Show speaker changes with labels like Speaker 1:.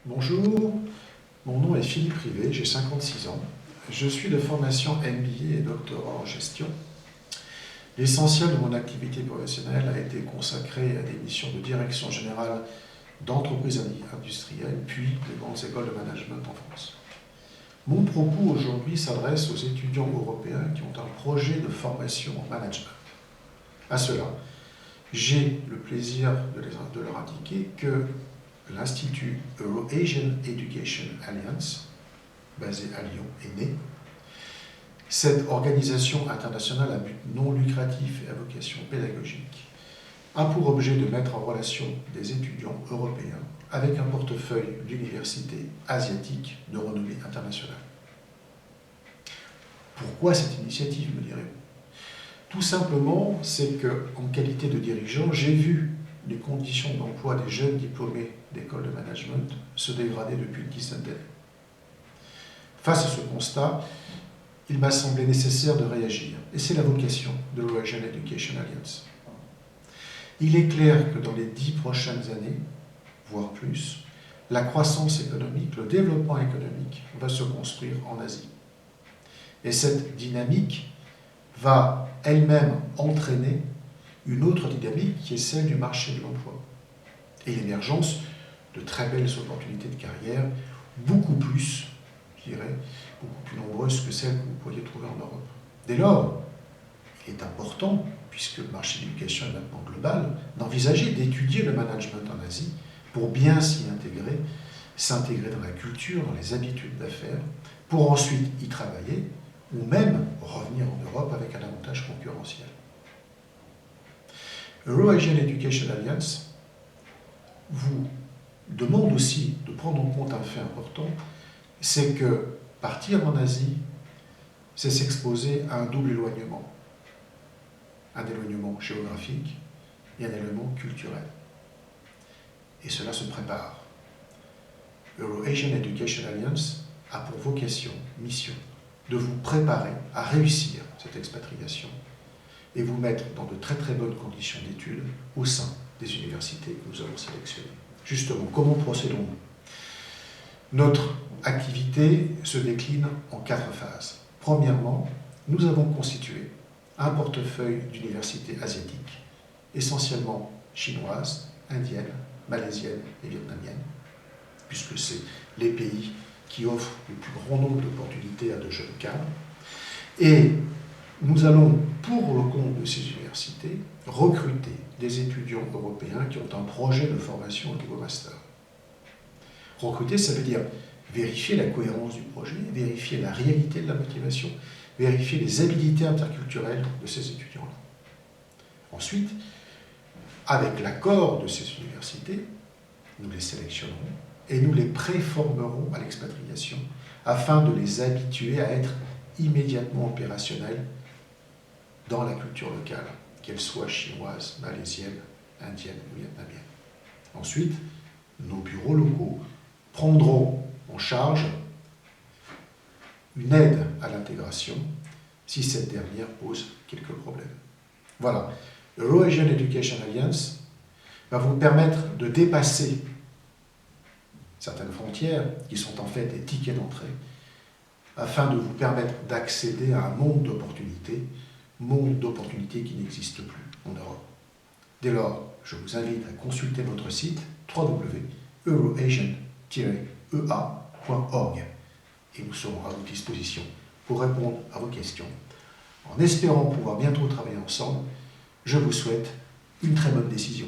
Speaker 1: Bonjour, mon nom est Philippe Rivet, j'ai 56 ans. Je suis de formation MBA et doctorat en gestion. L'essentiel de mon activité professionnelle a été consacré à des missions de direction générale d'entreprises industrielles, puis des grandes écoles de management en France. Mon propos aujourd'hui s'adresse aux étudiants européens qui ont un projet de formation en management. À cela, j'ai le plaisir de leur indiquer que l'Institut Euro-Asian Education Alliance, basé à Lyon, est né. Cette organisation internationale à but non lucratif et à vocation pédagogique a pour objet de mettre en relation des étudiants européens avec un portefeuille d'universités asiatiques de renommée internationale. Pourquoi cette initiative, me direz-vous? Tout simplement, c'est qu'en qualité de dirigeant, j'ai vu les conditions d'emploi des jeunes diplômés d'école de management se dégrader depuis une dizaine d'années. Face à ce constat, il m'a semblé nécessaire de réagir, et c'est la vocation de l'Euro-Asian Education Alliance. Il est clair que dans les 10 prochaines années, voire plus, la croissance économique, le développement économique va se construire en Asie. Et cette dynamique va elle-même entraîner une autre dynamique qui est celle du marché de l'emploi et l'émergence de très belles opportunités de carrière, beaucoup plus, je dirais, beaucoup plus nombreuses que celles que vous pourriez trouver en Europe. Dès lors, il est important, puisque le marché de l'éducation est maintenant global, d'envisager d'étudier le management en Asie pour bien s'y intégrer, s'intégrer dans la culture, dans les habitudes d'affaires, pour ensuite y travailler, ou même revenir en Europe avec un avantage concurrentiel. Euro-Asian Education Alliance vous demande aussi de prendre en compte un fait important, c'est que partir en Asie, c'est s'exposer à un double éloignement. Un éloignement géographique et un éloignement culturel. Et cela se prépare. Euro-Asian Education Alliance a pour vocation, mission, de vous préparer à réussir cette expatriation et vous mettre dans de très très bonnes conditions d'études au sein des universités que nous avons sélectionnées. Justement, comment procédons-nous? Notre activité se décline en 4 phases. Premièrement, nous avons constitué un portefeuille d'universités asiatiques, essentiellement chinoises, indiennes, malaisiennes et vietnamiennes, puisque c'est les pays qui offrent le plus grand nombre d'opportunités à de jeunes cadres. Et nous allons, pour le compte de ces universités, recruter des étudiants européens qui ont un projet de formation au niveau master. Recruter, ça veut dire vérifier la cohérence du projet, vérifier la réalité de la motivation, vérifier les habilités interculturelles de ces étudiants-là. Ensuite, avec l'accord de ces universités, nous les sélectionnerons et nous les préformerons à l'expatriation afin de les habituer à être immédiatement opérationnels dans la culture locale, qu'elle soit chinoise, malaisienne, indienne ou vietnamienne. Ensuite, nos bureaux locaux prendront en charge une aide à l'intégration si cette dernière pose quelques problèmes. Voilà, Euro-Asian Education Alliance va vous permettre de dépasser certaines frontières qui sont en fait des tickets d'entrée afin de vous permettre d'accéder à un monde d'opportunités qui n'existe plus en Europe. Dès lors, je vous invite à consulter notre site www.euroasian-ea.org et nous serons à votre disposition pour répondre à vos questions. En espérant pouvoir bientôt travailler ensemble, je vous souhaite une très bonne décision.